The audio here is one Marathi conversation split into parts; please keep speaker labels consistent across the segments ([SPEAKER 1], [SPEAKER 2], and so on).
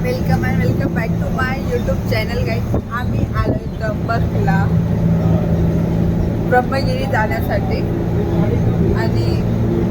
[SPEAKER 1] Welcome and welcome back to my YouTube channel guys. आम्ही आलो त्र्यंबकला ब्रह्मगिरी जाण्यासाठी आणि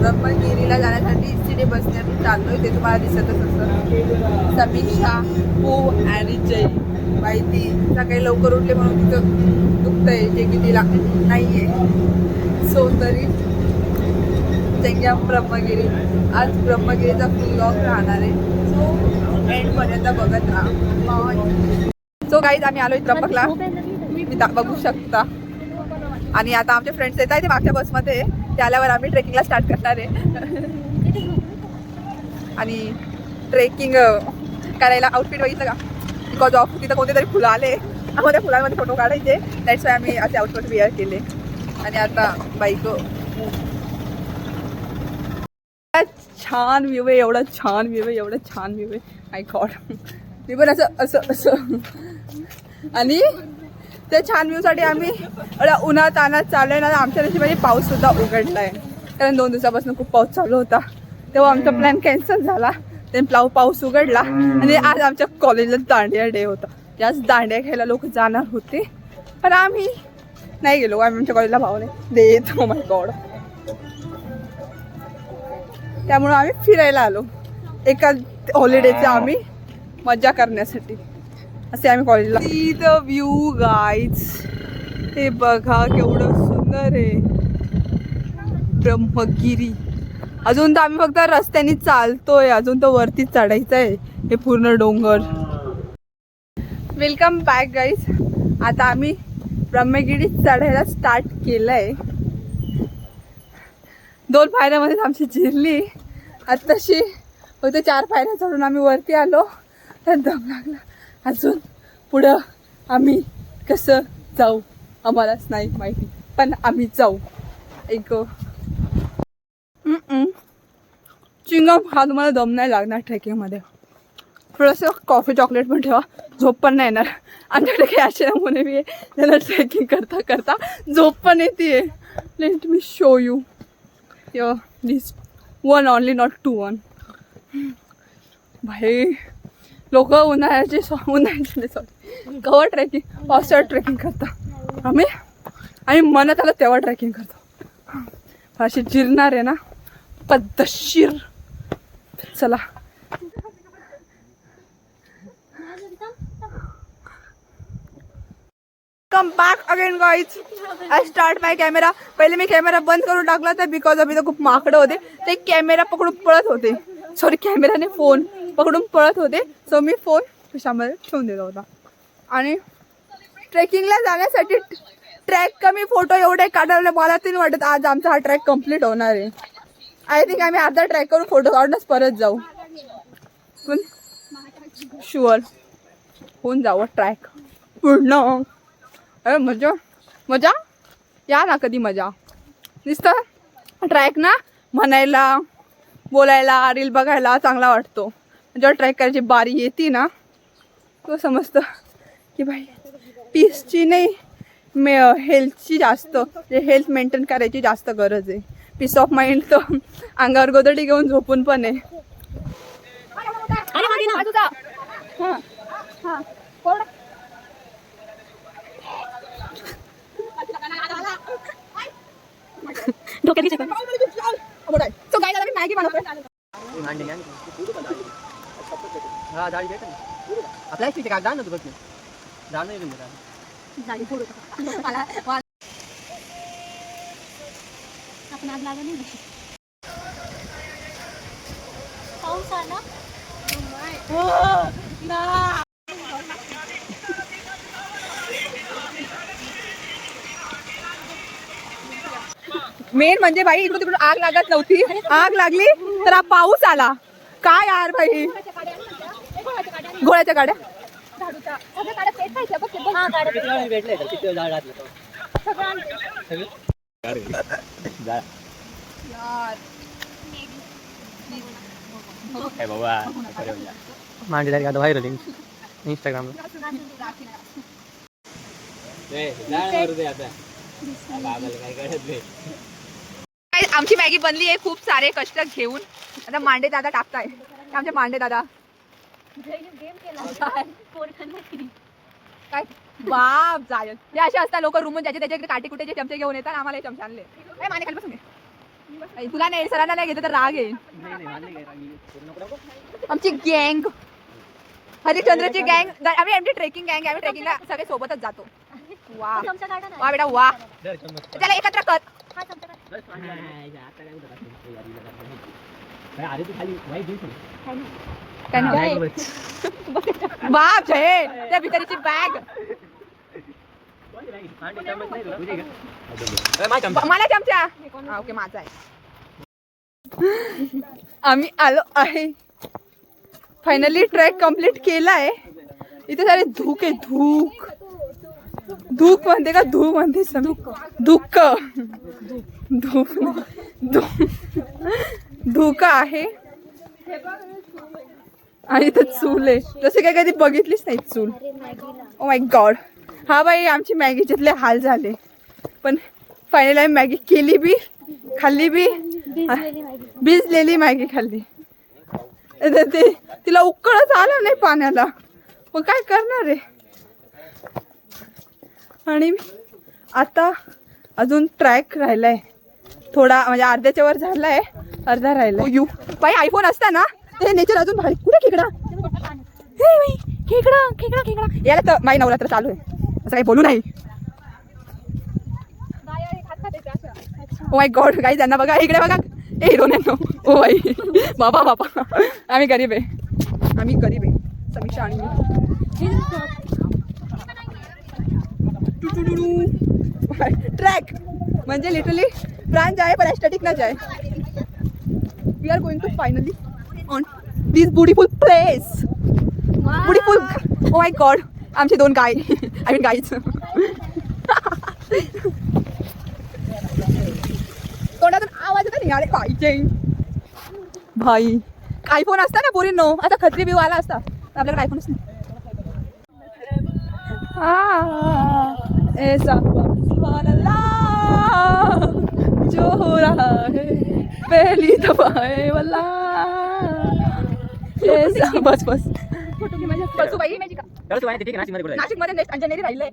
[SPEAKER 1] ब्रह्मगिरीला जाण्यासाठी सिटी बसने आम्ही चाललोय. ते तुम्हाला दिसतच असतं. समीक्षा पू आणि जय माहिती सकाळी लवकर उठले म्हणून तिचं दुखतंय जे की तिला नाही आहे. सो तरी ब्रह्मगिरी आज ब्रह्मगिरीचा फुल व्लॉग राहणार आहे. सो एंड पर्यंत बघत राहा. सो गाईज आम्ही आलोय त्र्यंबकला, मी बघू शकता. आणि आता आमचे फ्रेंड्स येत आहे ते मागच्या बसमध्ये. ते आल्यावर आम्ही ट्रेकिंगला स्टार्ट करणार आहे. आणि ट्रेकिंग करायला आउटफिट बघितलं का? बिकॉज ऑफ तिथं कोणते तरी फुलं आले, आम्हाला फुलांमध्ये फोटो काढायचे. दॅट्स वाय आम्ही असे आउटफिट वेअर केले. आणि आता बाईक छान व्ह्यू आहे, एवढा छान व्ह्यू आहे, एवढं छान व्ह्यू आहे. माय गॉड, मी पण असं आणि त्या छान व्ह्यूसाठी आम्ही उन्हात आणत चालू आहे ना. आमच्या नशिबाने पाऊस सुद्धा उघडला आहे, कारण 2 दिवसापासून खूप पाऊस चालू होता. तेव्हा आमचा प्लॅन कॅन्सल झाला. ते पाऊस उघडला आणि आज आमच्या कॉलेजला दांडिया डे होता. जास्त दांडिया घ्यायला लोक जाणार होते, पण आम्ही नाही गेलो. आम्ही आमच्या कॉलेजला भाव नाही देत. ओ माय गॉड. त्यामुळे आम्ही फिरायला आलो एका हॉलिडेचा आम्ही मजा करण्यासाठी. असे आम्ही कॉलेजला. सी द व्ह्यू गाईज, हे बघा केवढं सुंदर आहे ब्रह्मगिरी. अजून तर आम्ही फक्त रस्त्याने चालतोय, अजून तर वरतीच चढायचं आहे हे पूर्ण डोंगर. Welcome back guys. आता आम्ही ब्रह्मगिरी चढायला स्टार्ट केलंय. 2 पायऱ्यामध्येच आमची जिरली. आत्ताशी फक्त 4 पायऱ्या चढून आम्ही वरती आलो, तर दम लागला. अजून पुढं आम्ही कसं जाऊ आम्हालाच नाही माहिती, पण आम्ही जाऊ. एक चिंगम हा तुम्हाला दम नाही लागणार ट्रेकिंगमध्ये. थोडंसं कॉफी चॉकलेट पण ठेवा, झोप पण नाही येणार. आमच्याकडे काही असे नमुने मी त्याला ट्रेकिंग करता करता झोप पण येते. Let me show you this one only, not 2 1. भाई लोक उन्हाळ्याची सॉरी कवर ट्रेकिंग पावसाळ्यात ट्रेकिंग करता. आम्ही मनात आलं तेव्हा ट्रेकिंग करतो. अशी जिरणार आहे ना पद्धतशीर. चला come back again guys. I start my camera. पहिले मी कॅमेरा बंद करून टाकला तर बिकॉज अभि तर खूप माकडं होते, ते कॅमेरा पकडून पळत होते. सॉरी कॅमेराने फोन पकडून पळत होते. सो मी फोन खिशामध्ये ठेवून दिला होता. आणि ट्रेकिंगला जाण्यासाठी ट्रॅक कमी फोटो एवढे काढायला मला तरी वाटत आज आमचा हा ट्रॅक कम्प्लीट होणार आहे. आय थिंक आम्ही अर्धा ट्रॅक करून फोटो काढूनच परत जाऊ. पण शुअर होऊन जावं ट्रॅक पूर्ण. अरे मजा मजा या ना कधी मजा. नुसतं ट्रॅक ना म्हणायला बोलायला रील बघायला चांगला वाटतो. जेव्हा ट्रॅक करायची बारी येते ना तो समजतं की भाई पीसची नाही हेल्थची जास्त, हेल्थ मेंटेन करायची जास्त गरज आहे. पीस ऑफ माइंड तर अंगावर गोदडी घेऊन झोपून पण आहे. तो काय झालं मी मॅगी बनवतोय.
[SPEAKER 2] पाऊस आला
[SPEAKER 1] मेन म्हणजे भाई इकडून तिकडून आग लागत नव्हती. आग लागली तर हा पाऊस आला. काय यार भाई. गोळ्याच्या गाड्या
[SPEAKER 3] इंस्टाग्राम
[SPEAKER 1] आमची मॅगी बनली आहे खूप सारे कष्ट घेऊन. आता मांडे दादा टाकताय. आमचे मांडे दादा काय बाप जायल हे असे असतात लोक रूम ज्याचे त्याच्याकडे काटे कुटेचे चमचे घेऊन येतात आम्हाला हे चमचे आणले ए माने खाली बसून घे. तुला नाही सरांना नाही घेते तर राग येईल आमची गँग हरिश्चंद्रची गँग आम्ही आमची ट्रेकिंग गँग आम्ही ट्रेकिंगला सगळे सोबतच जातो वा वा बेटा वा त्याला एकत्र कर काय नाही बाप जय त्या भिकारीची बॅग मला चमचा ओके माझा आहे आम्ही आलो आहे फायनली ट्रॅक कम्प्लीट केलाय इथे सारे धूक आहे धूक धूक म्हणते का धूक म्हणते धुक धुका आहे आणि इथं चूल आहे जसे काय कधी बघितलीच नाही चूल ओ माय गॉड हा बाई आमची मॅगीच्यातले हाल झाले पण फायनली आम्ही मॅगी केली बी खाल्ली बी भिजलेली मॅगी खाल्ली ते तिला उकळच आलं नाही पाण्याला मग काय करणार आहे आणि आता अजून ट्रॅक राहिलाय थोडा म्हणजे अर्ध्याच्या वर झालाय अर्धा राहिला यू बाई आयफोन असता ना ते नेचर अजून भारी कुठे खेकडा खेकडा खेकडा खेकडा याला तर माई नवरात्र चालू आहे असं काही बोलू नाही ओ माय गॉड काही त्यांना बघा इकडे बघा ए हिरोन्यांनो ओ बाई बाबा बाबा आम्ही गरीब आहे समीक्षा आणि ट्रॅक म्हणजे लिटरली ब्रांच आहे पण एस्थेटिक ना जाय we are going to finally on this beautiful place beautiful oh my god आमचे दोन गाय आय मीन गाईच तोंडातून आवाज येतो निघाले पाहिजे भाई आयफोन असता ना पोरींनो आता खत्री व्यू आला असता आपल्याकडे आयफोनच नाही ऐसा जो हो रहा है पहली दफा है वाला ऐसा बस बस बसूबाई नाशिक मध्ये नेक्स्ट अंजनेरी राहिले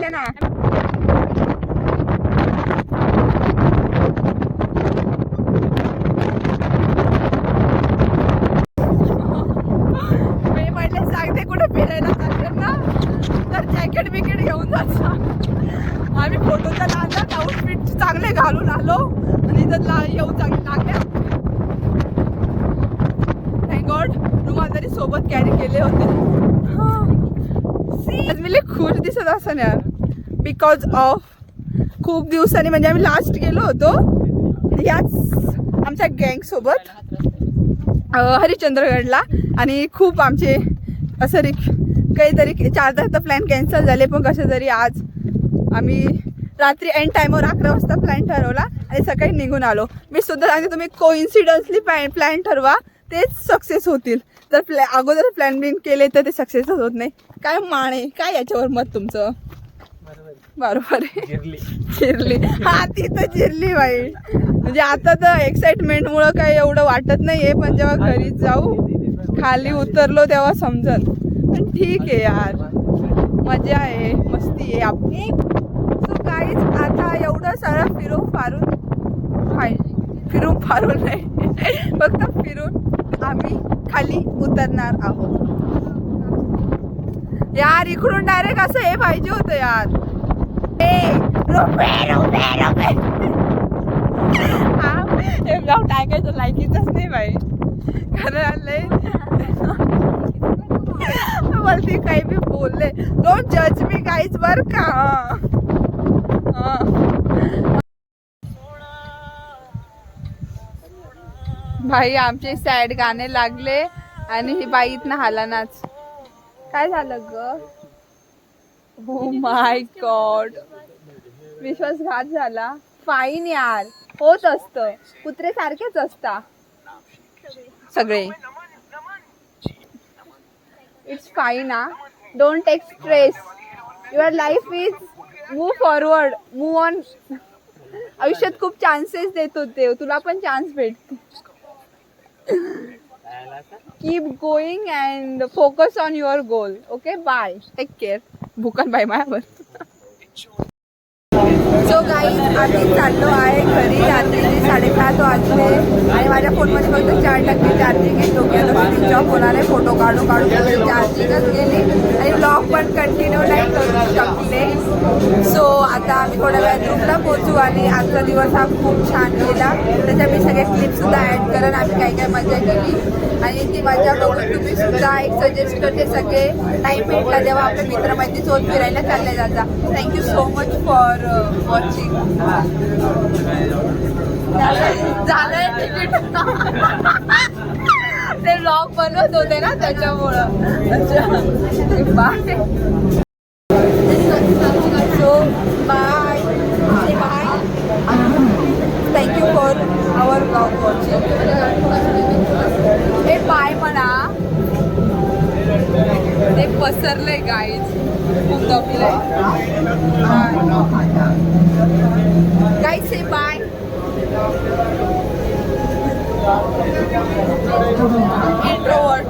[SPEAKER 1] ना सांगते कुठे फिरायला चाललं ना तर जॅकेट बिकेट घेऊन जायचं आम्ही फोटोच्या लावल्यात आउटफिट चांगले घालून आलो आणि इथं येऊन चांगले लागले थँक गॉड रुमाल तरी सोबत कॅरी केले होते आज मी खुश दिसत असं यार बिकॉज ऑफ खूप दिवसांनी म्हणजे आम्ही लास्ट गेलो होतो याच आमच्या गँग सोबत हरिश्चंद्रगडला आणि खूप आमचे असं काहीतरी 4-10 प्लॅन कॅन्सल झाले पण कसं तरी आज आम्ही रात्री एंड टाईमवर 11 वाजता प्लॅन ठरवला आणि सकाळी निघून आलो मी सुद्धा सांगते तुम्ही कोइन्सिडन्सली प्लॅन ठरवा तेच सक्सेस होतील जर अगोदर प्लॅन बिन केले तर ते सक्सेस होत नाही काय माने काय याच्यावर मत तुमचं बरोबर आहे जिरली हा ती तर जिरली बाई म्हणजे आता तर एक्साइटमेंटमुळं काही एवढं वाटत नाहीये पण जेव्हा घरी जाऊ खाली उतरलो तेव्हा समजत पण ठीक आहे यार मजा आहे मस्ती आहे आपली सो काहीच आता एवढं सारं फिरून फारून नाही फक्त फिरून आम्ही खाली उतरणार आहोत यार इकडून डायरेक्ट असं हे पाहिजे होतं यार हे ब्लॉग टाकायचं लायकीचंच नाही बाई कारण बोलते काही बी बोलले डोंट जज मी गाईज बर का भाई आमचे सॅड गाणे लागले आणि ही बाई इथनं हालानाच काय झालं ग ओ माय गॉड विश्वासघात झाला फाईन यार होत असतं कुत्रे सारखेच असता सगळे इट्स फाईन ना. Don't take stress. Your life is move forward, move on. आयुष्यात खूप चान्सेस देत होते, तुला पण चान्स भेटते. Keep going and focus on your goal. Okay, bye, take care. भूकन बाय माझ्यावर. सो गाईज आम्ही चाललो आहे घरी. रात्रीचे 7:30 वाजले आणि माझ्या फोनमध्ये फक्त 4% चार्जिंग आहे. डोक्याला स्विच ऑफ होणार आहे. फोटो काढू चार्जिंगच गेली आणि ब्लॉग पण कंटिन्यू नाही करू शकले. सो आता आम्ही थोड्या वेळात रूमला पोहोचू आणि आजचा दिवस हा खूप छान गेला. त्याच्या मी सगळे क्लिपसुद्धा ॲड करेन आम्ही काय काय मजा केली आणि ती मजा बघून तुम्ही सुद्धा एक सजेस्ट करते सगळे टाईम भेटला जेव्हा आपल्या मित्रमैत्रिणीसोबत फिरायला चालले जाता. Thank you so much for watching. झालंय तिकीट. ते व्लॉग बनवत होते ना त्याच्यामुळं. अच्छा bye. So bye bye. Thank you for our vlog watching. हे बाय म्हणा. ते पसरलंय गाईज, खूप दबलंय. Guys say bye. इंट्रोवर्ट.